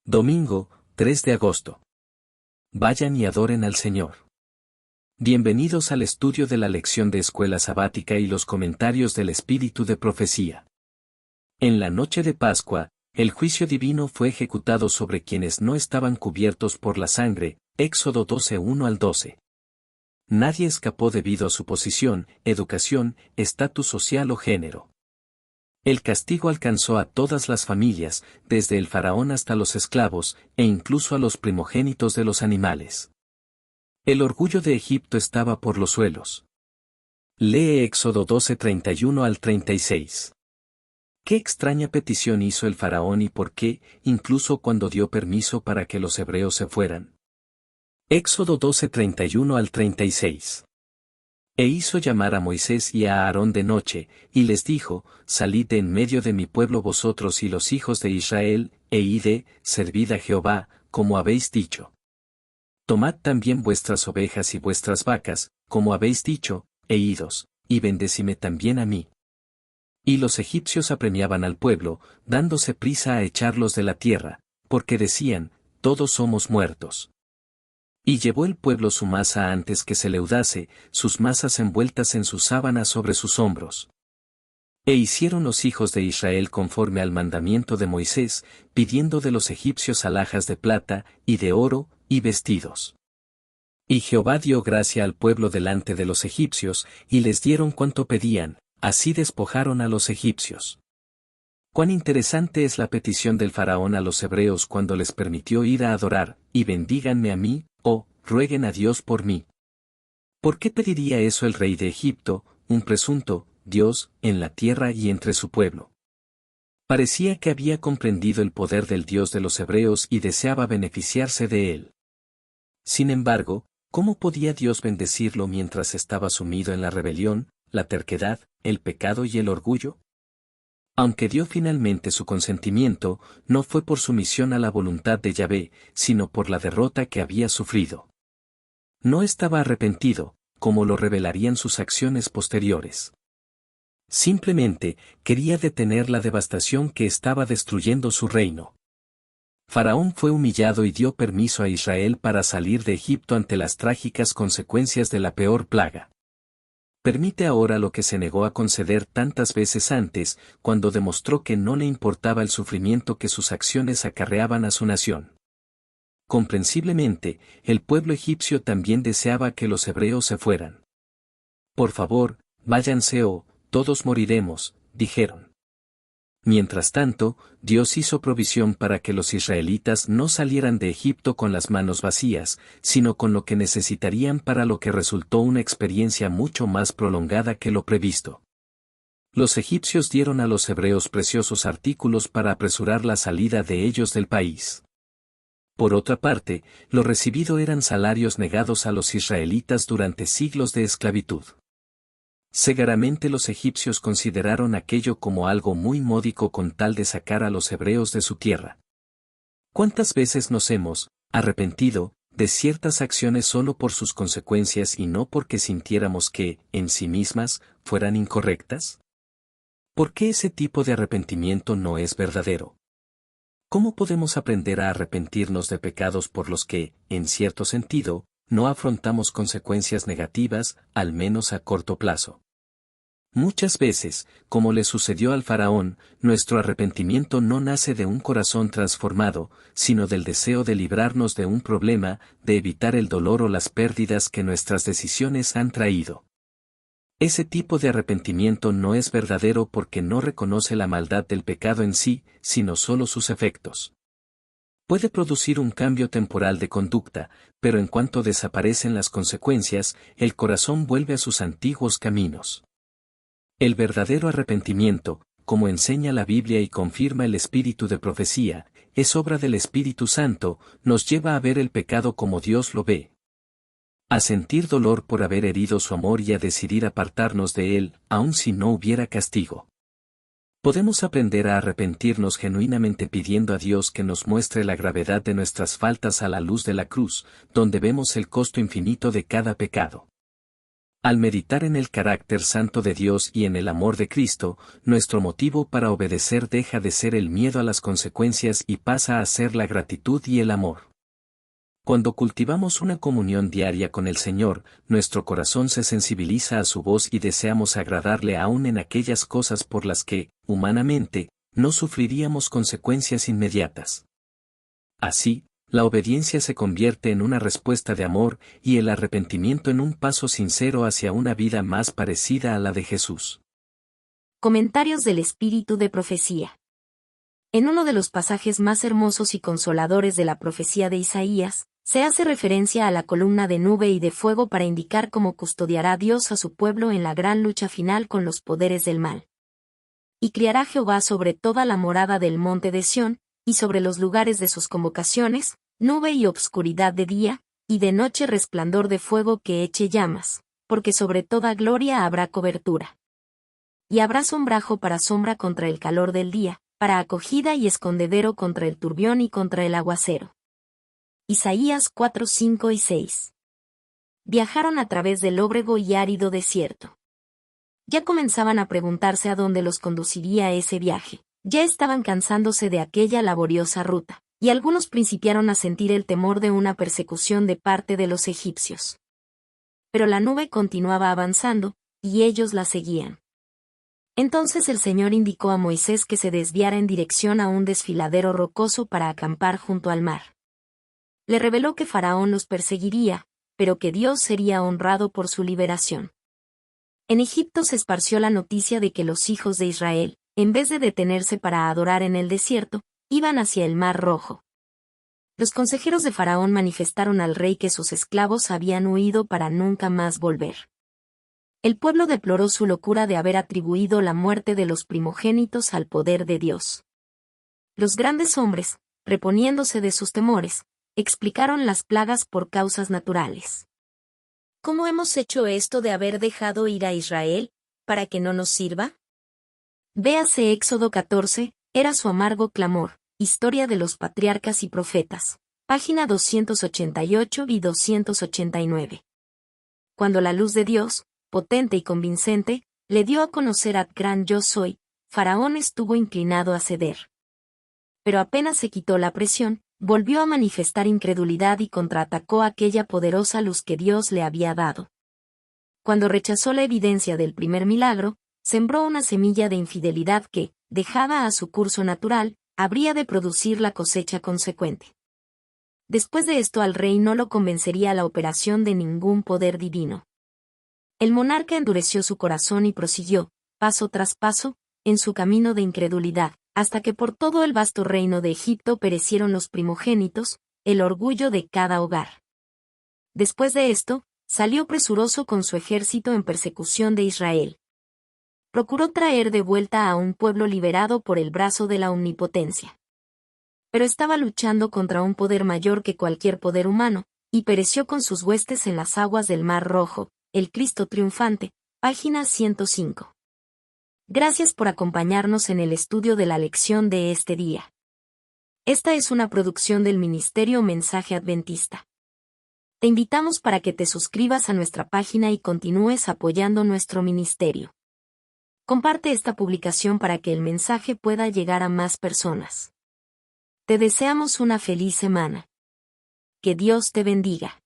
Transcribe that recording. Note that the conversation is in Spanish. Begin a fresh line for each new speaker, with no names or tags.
Domingo, 3 de agosto. Vayan y adoren al Señor. Bienvenidos al estudio de la lección de escuela sabática y los comentarios del Espíritu de Profecía. En la noche de Pascua, el juicio divino fue ejecutado sobre quienes no estaban cubiertos por la sangre, Éxodo 12:1 al 12. Nadie escapó debido a su posición, educación, estatus social o género. El castigo alcanzó a todas las familias, desde el faraón hasta los esclavos, e incluso a los primogénitos de los animales. El orgullo de Egipto estaba por los suelos. Lee Éxodo 12:31 al 36. Qué extraña petición hizo el faraón y por qué, incluso cuando dio permiso para que los hebreos se fueran. Éxodo 12:31 al 36. E hizo llamar a Moisés y a Aarón de noche, y les dijo, salid de en medio de mi pueblo vosotros y los hijos de Israel, e id, servid a Jehová, como habéis dicho. Tomad también vuestras ovejas y vuestras vacas, como habéis dicho, e idos, y bendecime también a mí. Y los egipcios apremiaban al pueblo, dándose prisa a echarlos de la tierra, porque decían, todos somos muertos. Y llevó el pueblo su masa antes que se leudase, sus masas envueltas en sus sábanas sobre sus hombros. E hicieron los hijos de Israel conforme al mandamiento de Moisés, pidiendo de los egipcios alhajas de plata, y de oro, y vestidos. Y Jehová dio gracia al pueblo delante de los egipcios, y les dieron cuanto pedían, así despojaron a los egipcios. Cuán interesante es la petición del faraón a los hebreos cuando les permitió ir a adorar, y bendíganme a mí, o, rueguen a Dios por mí. ¿Por qué pediría eso el rey de Egipto, un presunto Dios, en la tierra y entre su pueblo? Parecía que había comprendido el poder del Dios de los hebreos y deseaba beneficiarse de él. Sin embargo, ¿cómo podía Dios bendecirlo mientras estaba sumido en la rebelión, la terquedad, el pecado y el orgullo? Aunque dio finalmente su consentimiento, no fue por sumisión a la voluntad de Yahvé, sino por la derrota que había sufrido. No estaba arrepentido, como lo revelarían sus acciones posteriores. Simplemente, quería detener la devastación que estaba destruyendo su reino. Faraón fue humillado y dio permiso a Israel para salir de Egipto ante las trágicas consecuencias de la peor plaga. Permite ahora lo que se negó a conceder tantas veces antes, cuando demostró que no le importaba el sufrimiento que sus acciones acarreaban a su nación. Comprensiblemente, el pueblo egipcio también deseaba que los hebreos se fueran. Por favor, váyanse o, todos moriremos, dijeron. Mientras tanto, Dios hizo provisión para que los israelitas no salieran de Egipto con las manos vacías, sino con lo que necesitarían para lo que resultó una experiencia mucho más prolongada que lo previsto. Los egipcios dieron a los hebreos preciosos artículos para apresurar la salida de ellos del país. Por otra parte, lo recibido eran salarios negados a los israelitas durante siglos de esclavitud. Segaramente los egipcios consideraron aquello como algo muy módico con tal de sacar a los hebreos de su tierra. ¿Cuántas veces nos hemos arrepentido de ciertas acciones solo por sus consecuencias y no porque sintiéramos que, en sí mismas, fueran incorrectas? ¿Por qué ese tipo de arrepentimiento no es verdadero? ¿Cómo podemos aprender a arrepentirnos de pecados por los que, en cierto sentido, no afrontamos consecuencias negativas, al menos a corto plazo? Muchas veces, como le sucedió al faraón, nuestro arrepentimiento no nace de un corazón transformado, sino del deseo de librarnos de un problema, de evitar el dolor o las pérdidas que nuestras decisiones han traído. Ese tipo de arrepentimiento no es verdadero porque no reconoce la maldad del pecado en sí, sino solo sus efectos. Puede producir un cambio temporal de conducta, pero en cuanto desaparecen las consecuencias, el corazón vuelve a sus antiguos caminos. El verdadero arrepentimiento, como enseña la Biblia y confirma el Espíritu de Profecía, es obra del Espíritu Santo, nos lleva a ver el pecado como Dios lo ve. A sentir dolor por haber herido su amor y a decidir apartarnos de él, aun si no hubiera castigo. Podemos aprender a arrepentirnos genuinamente pidiendo a Dios que nos muestre la gravedad de nuestras faltas a la luz de la cruz, donde vemos el costo infinito de cada pecado. Al meditar en el carácter santo de Dios y en el amor de Cristo, nuestro motivo para obedecer deja de ser el miedo a las consecuencias y pasa a ser la gratitud y el amor. Cuando cultivamos una comunión diaria con el Señor, nuestro corazón se sensibiliza a su voz y deseamos agradarle aún en aquellas cosas por las que, humanamente, no sufriríamos consecuencias inmediatas. Así, la obediencia se convierte en una respuesta de amor y el arrepentimiento en un paso sincero hacia una vida más parecida a la de Jesús.
Comentarios del Espíritu de Profecía. En uno de los pasajes más hermosos y consoladores de la profecía de Isaías, se hace referencia a la columna de nube y de fuego para indicar cómo custodiará Dios a su pueblo en la gran lucha final con los poderes del mal. Y criará Jehová sobre toda la morada del monte de Sión, y sobre los lugares de sus convocaciones, nube y obscuridad de día, y de noche resplandor de fuego que eche llamas, porque sobre toda gloria habrá cobertura. Y habrá sombrajo para sombra contra el calor del día, para acogida y escondedero contra el turbión y contra el aguacero. Isaías 4, 5 y 6. Viajaron a través del lóbrego y árido desierto. Ya comenzaban a preguntarse a dónde los conduciría ese viaje. Ya estaban cansándose de aquella laboriosa ruta, y algunos principiaron a sentir el temor de una persecución de parte de los egipcios. Pero la nube continuaba avanzando, y ellos la seguían. Entonces el Señor indicó a Moisés que se desviara en dirección a un desfiladero rocoso para acampar junto al mar. Le reveló que Faraón los perseguiría, pero que Dios sería honrado por su liberación. En Egipto se esparció la noticia de que los hijos de Israel, en vez de detenerse para adorar en el desierto, iban hacia el Mar Rojo. Los consejeros de Faraón manifestaron al rey que sus esclavos habían huido para nunca más volver. El pueblo deploró su locura de haber atribuido la muerte de los primogénitos al poder de Dios. Los grandes hombres, reponiéndose de sus temores, explicaron las plagas por causas naturales. ¿Cómo hemos hecho esto de haber dejado ir a Israel, para que no nos sirva? Véase Éxodo 14, era su amargo clamor, Historia de los Patriarcas y Profetas, página 288 y 289. Cuando la luz de Dios, potente y convincente, le dio a conocer al gran Yo Soy, Faraón estuvo inclinado a ceder. Pero apenas se quitó la presión, volvió a manifestar incredulidad y contraatacó aquella poderosa luz que Dios le había dado. Cuando rechazó la evidencia del primer milagro, sembró una semilla de infidelidad que, dejada a su curso natural, habría de producir la cosecha consecuente. Después de esto al rey no lo convencería la operación de ningún poder divino. El monarca endureció su corazón y prosiguió, paso tras paso, en su camino de incredulidad, hasta que por todo el vasto reino de Egipto perecieron los primogénitos, el orgullo de cada hogar. Después de esto, salió presuroso con su ejército en persecución de Israel. Procuró traer de vuelta a un pueblo liberado por el brazo de la omnipotencia. Pero estaba luchando contra un poder mayor que cualquier poder humano, y pereció con sus huestes en las aguas del Mar Rojo, el Cristo triunfante, página 105. Gracias por acompañarnos en el estudio de la lección de este día. Esta es una producción del Ministerio Mensaje Adventista. Te invitamos para que te suscribas a nuestra página y continúes apoyando nuestro ministerio. Comparte esta publicación para que el mensaje pueda llegar a más personas. Te deseamos una feliz semana. Que Dios te bendiga.